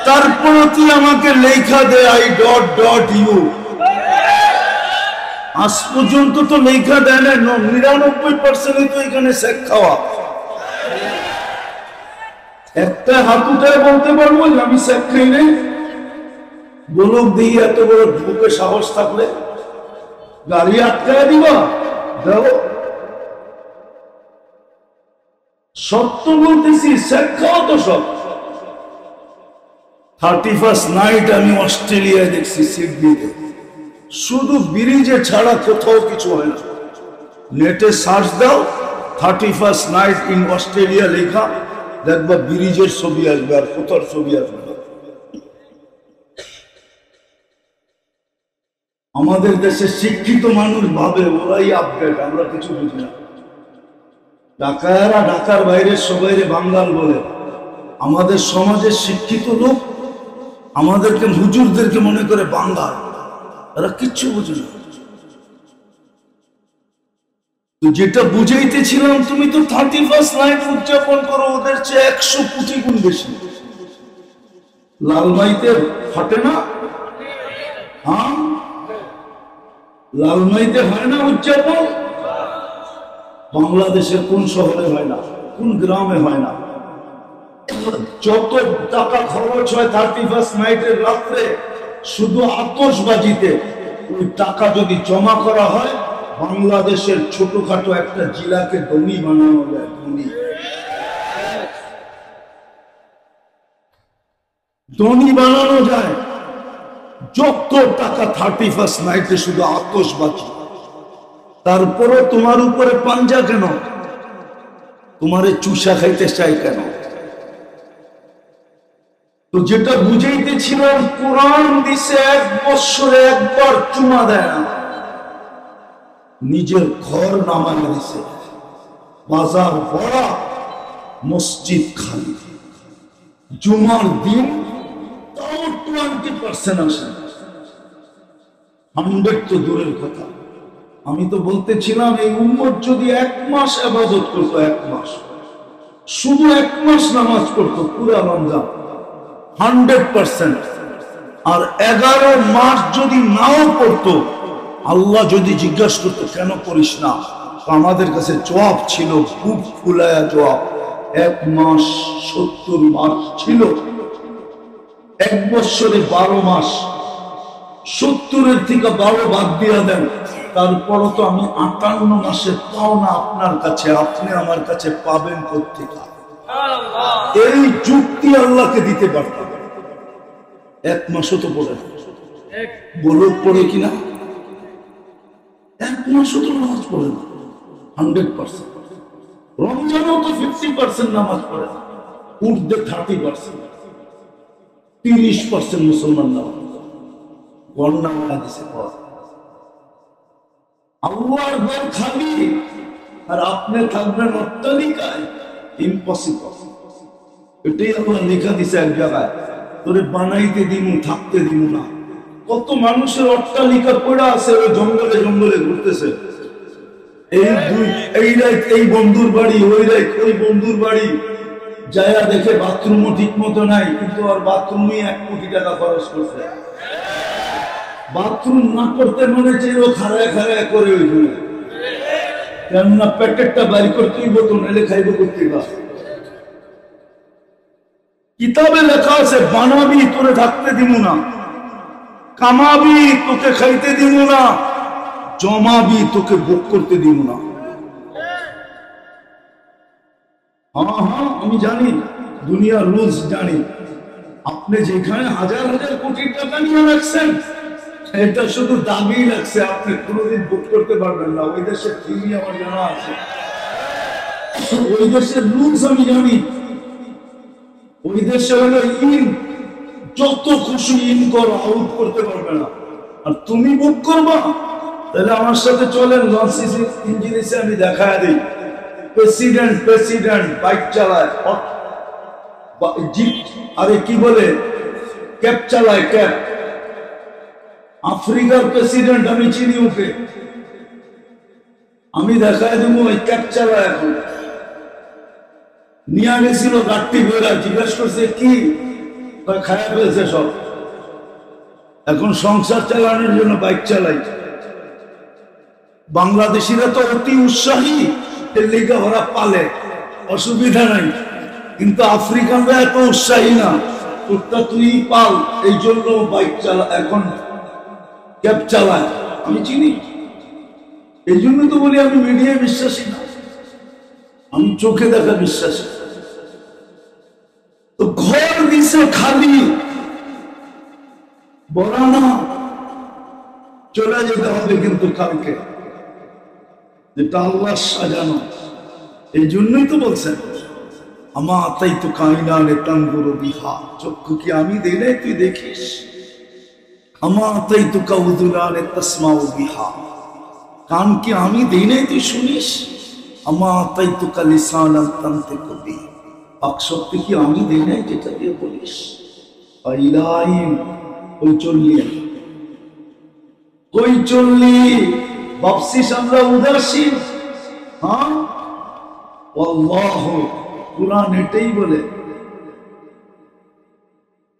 Speaker 1: তারপরে তুই আমাকে লেখা দে I.ইউ। আজ পর্যন্ত তো লেখা দেয় না। 99% তো এখানে শেখ খাওয়া। একটা হাত উঠে বলতে পারবো যে আমি শেখ খাই নাই? বলুক দিই, এত বড় বুকে সাহস থাকলে গাড়ি আটকায় দিবা? দাও, সত্য বলতেছি, শেখ খাওয়া তো সব। 31st নাইট আমি অস্ট্রেলিয়ায় দেখছি, সিডনিতে, শুধু ব্রিজে ছাড়া কোথাও কিছু হয় না। নেটে সার্চ দাও 31st নাইট ইন অস্ট্রেলিয়া লেখা, দেখবা ব্রিজের ছবি আসবে, আর কোথার ছবি আসবে না। আমাদের দেশে শিক্ষিত মানুষ ভাবে ওরাই আপডেট, আমরা কিছু বুঝি না। ঢাকায়রা ঢাকার বাইরে সবাই বাঙ্গাল বলে। আমাদের সমাজের শিক্ষিত লোক আমাদেরকে, হুজুরদেরকে মনে করে বাঙ্গাল, এরা কিচ্ছু বুঝে না। 31st নাইট ইন অস্ট্রেলিয়া লেখা, দেখবা ব্রিজের ছবি আসবে, আর কোথার ছবি আসবে না। আমাদের দেশে শিক্ষিত মানুষ ভাবে ওরাই আপডেট, আমরা কিছু বুঝি না। ঢাকায়রা ঢাকার বাইরে সবাই বাঙ্গাল বলে। আমাদের সমাজের শিক্ষিত লোক আমাদেরকে, হুজুরদেরকে মনে করে বাঙ্গাল, এরা কিচ্ছু বুঝে না। তো যেটা বুঝাইতেছিলাম, তুমি তো 31st নাইট উদযাপন করো ওদের চেয়ে 100 কোটি গুণ বেশি। লালমাইতে ফাটে না? হ্যাঁ, লালমাইতে হয় না উদযাপন? বাংলাদেশের কোন শহরে হয় না, কোন গ্রামে হয় না? যত টাকা খরচ হয় 31st নাইটের রাত্রে শুধু আতশবাজিতে, ওই টাকা যদি জমা করা হয় বাংলাদেশের ছোটখাটো একটা জেলাকে ধনী বানানো যায়। ধনী বানানো যায় যত টাকা 31st নাইটে শুধু আতশবাজি। তারপরও তোমার উপরে পাঞ্জা কেন? তোমারে চুষা খাইতে চাই কেন? তো যেটা বুঝাইতেছিলাম, কোরআন দিছে 1 বছরে একবার চুমা দেয় না, নিজের ঘর নামায় দিছে, বাজার ভরা, মসজিদ খালি, জুমার দিন তাও 20% আসে, 100 তো দূরের কথা। আমি তো বলতেছিলাম এই উম্মত যদি 1 মাস ইবাদত করতো, 1 মাস, শুধু 1 মাস নামাজ পড়তো পুরা রমজান 100%, আর 11 মাস যদি নাও পড়তো, আল্লাহ যদি জিজ্ঞাসা করতো কেন করিস না, আমাদের কাছে জবাব ছিল, বুক ফুলায়া জবাব, 1 মাস 70 মাস ছিল, 1 বছরে 12 মাস, 70-এর থেকে 12 বাদ দিয়া দেন, তারপরও তো আমি 58 মাসে পাও না আপনার কাছে, আপনি আমার কাছে পাবেন কোত্থেকে? এই যুক্তি আল্লাহকে দিতে পারতাম। 1 মাসও তো পড়ে না, বলো পড়ে কিনা? 1 মাসও তো নামাজ পড়ে না 100%। রমজানেও তো 50% নামাজ পড়ে না, উর্ধে 30%, 30% মুসলমান নামাজ গণনা দিছে। আল্লাহর ঘর খালি আর আপনি থাকবেন অট্টালিকায়, ইম্পসিবল। এটাই আল্লাহ লেখা দিছে এক জায়গায়, তোরে বানাইতে দিমু, থাকতে দিমু না। কত মানুষের অট্টালিকা পড়ে আছে, ওই জঙ্গলে জঙ্গলে ঘুরতেছে, এই বন্ধুর বাড়ি, ওই ওই বন্ধুর বাড়ি, যায়া দেখে বাথরুমও ঠিক মতো নাই, কিন্তু আর বাথরুমই 1 কোটি টাকা খরচ করছে। বাথরুম না করতে মনে চাই ও খাড়ায় খাড়ায় করে ওইখানে, কেননা প্যাকেটটা বাইর করতেই বোতল এলে খাইব করতে। কিতাবে লেখা আছে বানাবি তোরে থাকতে দিব না, কামাবি তোকে খাইতে দিব না, জমাবি তোকে ভোগ করতে দিব না। হ্যাঁ হ্যাঁ, আমি জানি দুনিয়ার রুলস জানি। আপনি যেখানে 1000 কোটি টাকা নিয়ে রাখছেন, এটা শুধু দামি লাগছে, আপনি কোনোদিন ভোগ করতে পারবেন না। ওই দেশের থিওরি আমার জানা আছে, ওই দেশের রুলস আমি জানি। ওই দেশে হলো ইন, যত খুশি ইন করো, আউট করতে পারবে না। আর তুমি বুক করবা, তাহলে আমার সাথে চলেন, লঞ্চ ইঞ্জিনিয়ার আমি দেখায় দিই। প্রেসিডেন্ট বাইক চালায়, জিপ, আরে কি বলে, ক্যাব চালায়, ক্যাব। আফ্রিকার প্রেসিডেন্ট আমি চিনি ওকে, আমি দেখায় দেবো, ওই ক্যাব চালায়। এখন নিয়ে গেছিল গাড়ি বেড়া, জিজ্ঞাসা করছে কি, খায়া ফেলছে সব, এখন সংসার চালানোর জন্য বাইক চালাই। বাংলাদেশিরা তো অতি উৎসাহী, লেখা ওরা পালে, অসুবিধা নাই, কিন্তু আফ্রিকানরা এত উৎসাহী না, তোরটা তুই পাল, এই জন্য বাইক চালা, এখন ক্যাব চালায়। আমি চিনি, এই জন্য তো বলি আমি মিডিয়ায় বিশ্বাসী না, আমি চোখে দেখা বিশ্বাসী। তো ঘর দিছে খালি, বলা না চলে যেতে হবে কিন্তু কালকে, যেটা আল্লাহ সাজানো। এই জন্যই তো বলছেন আমা তাই তো কাইনানে তানগুরু বিহা, চক্ষু কি আমি দেই নাই তুই দেখিস, আমা তাই তো কাউদুলানে তাসমাউ বিহা, কান কি আমি দেই নাই তুই শুনিস, আমা তাই তো কালিসানান তানতিকু বিহি, বাকশক্তি কি আমি দেই নাই যেটা দিয়ে বলিস। ইলাহিম ওই চললি ভাবছিস আমরা উদাসীন, হ্যাঁ, আল্লাহ কুরআন এটাই বলে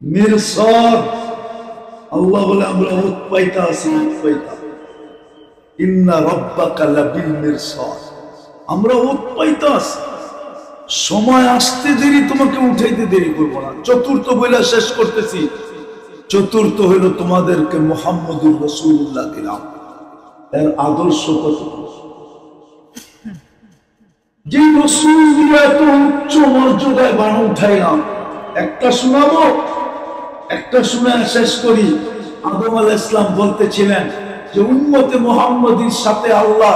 Speaker 1: মিরসাদ। আল্লাহ বলে আমরা উৎপাইতা আছি, উৎপাইতা। ইন্না রাব্বাকা লাবিল মিরসাদ, আমরা উৎপাইতা আছি, সময় আসতে দেরি, তোমাকে উঠাইতে দেরি করবো না। চতুর্থ বইলা শেষ করতেছি। চতুর্থ হইল তোমাদেরকে মুহাম্মদুর রাসূলুল্লাহ দিলাম। এর আদর্শ কত, যে রাসূল দিয়ে এত উচ্চ মর্যাদায় বানা উঠাইলাম। একটা শোনাবো, একটা শুনে শেষ করি। আদম আলাইহিস সালাম বলতেছিলেন যে উম্মতে মুহাম্মদীর সাথে আল্লাহ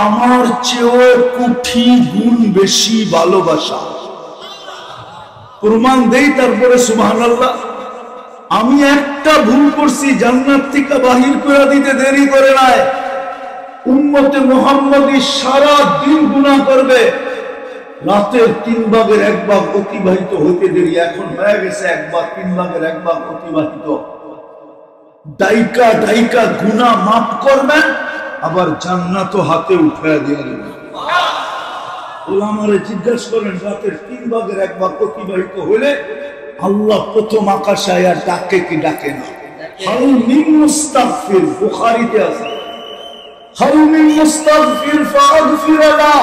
Speaker 1: আমার চেয়েও কোটি গুণ বেশি ভালোবাসা। প্রমাণ দেই, তারপরে সুবহানাল্লাহ। আমি একটা ভুল করছি, জান্নাত থেকে বাহির করে দিতে দেরি করে নাই। উম্মতে মুহাম্মদী সারা দিন গুনাহ করবে, রাতের 3 ভাগের 1 ভাগ অতিবাহিত হইতে দেরি, এখন হয়ে গেছে 1 ভাগ, 3 ভাগের 1 ভাগ অতিবাহিত। দায়িকা দায়িকা গুনাহ মাফ করবেন, আবার জান্নাত হাতে উঠায়া দিয়ে দেবেন। ওলামারে জিজ্ঞাসা করেন, রাতের 3 ভাগের 1 ভাগ অতিবাহিত হলে আল্লাহ প্রথম আকাশে আর ডাকে কি ডাকে না? হাল মিন মুস্তাগফির, বুখারীতে আছে, হাল মিন মুস্তাগফির ফাগফির লাহ।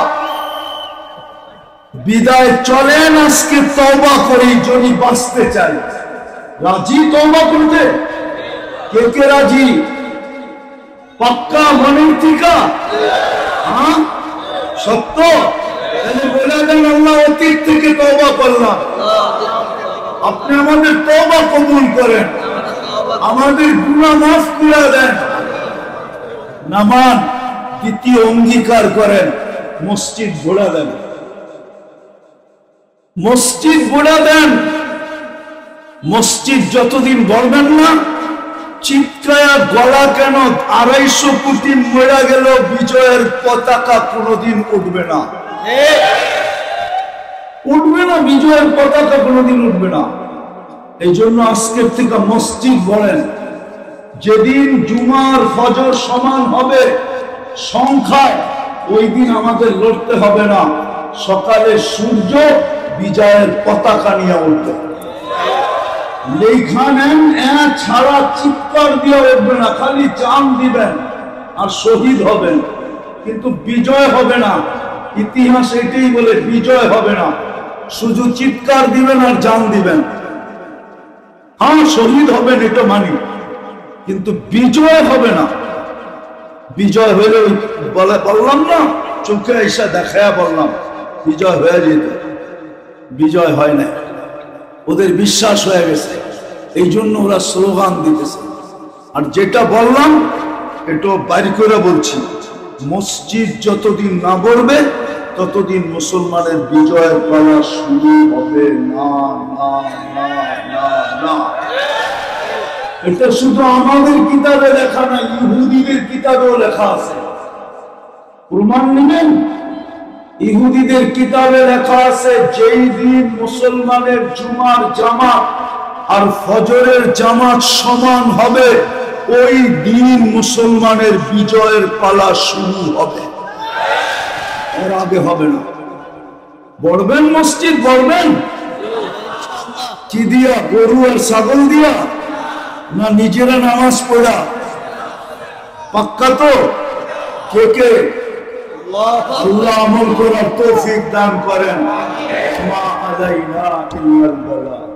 Speaker 1: বিদায় চলেন, আজকে তওবা করি, যদি বাঁচতে চাই। রাজি তওবা করতে? কে কে রাজি? পাক্কা মনের টিকা? হ্যাঁ, সত্য? তাহলে বলে দেন, আল্লাহ অতীত থেকে তওবা করলাম, আপনি আমাদের তওবা কবুল করেন, আমাদের গুনাহ মাফ করে দেন। নামান দ্বিতীয় অঙ্গীকার করেন, মসজিদ ঘোরা দেন, মসজিদ ঘোরা দেন। মসজিদ যতদিন বলবেন না, চিৎকায়া গলা কেন 250 কোটি মরে গেল, বিজয়ের পতাকা কোনোদিন উঠবে না, উঠবে না, বিজয়ের পতাকা কোনোদিন উঠবে না। এই জন্য আজকের থেকে মসজিদ বলেন। যেদিন জুমার ফজর সমান হবে সংখ্যায়, ওই দিন আমাদের লড়তে হবে না। সকালে সূর্য বিজয়ের পতাকা নিয়ে উঠবে। লেখা নেন, ছাড়া চিৎকার দিয়ে উঠবে না, খালি জান দিবেন আর শহীদ হবেন, কিন্তু বিজয় হবে না। ইতিহাস এটাই বলে, বিজয় হবে না, শুধু চিৎকার দিবেন আর জান দিবেন। হ্যাঁ, শহীদ হবেন, এটা মানি, কিন্তু বিজয় হবে না। বিজয় হইলে বললাম না, চোখে এসে দেখায়া বললাম বিজয় হয়ে যেত, বিজয় হয় না। ওদের বিশ্বাস হয়ে গেছে, এই জন্য ওরা স্লোগান দিতেছে। আর যেটা বললাম এটা বাইর করে বলছি, মসজিদ যতদিন না গড়বে ততদিন মুসলমানের বিজয়ের পালা শুরু হবে না, না, না, না, না। এটা শুধু আমাদের কিতাবে লেখা না, ইহুদিদের কিতাবেও লেখা আছে। প্রমাণ নেবেন? ইহুদিদের কিতাবে লেখা আছে, যেই দিন মুসলমানের জুমার জামাত আর ফজরের জামাত সমান হবে, ওই দিন মুসলমানের বিজয়ের পালা শুরু হবে, এর আগে হবে না। বড়বেন মসজিদ, বড়বেন কি দিয়া? গরু আর ছাগল দিয়া, না নিজেরা নামাজ পড়া? পাক্কা তো? কে কে? আল্লাহ আমল করার তৌফিক দান করেন। মা আলাইনা ইল্লাল বালাগ।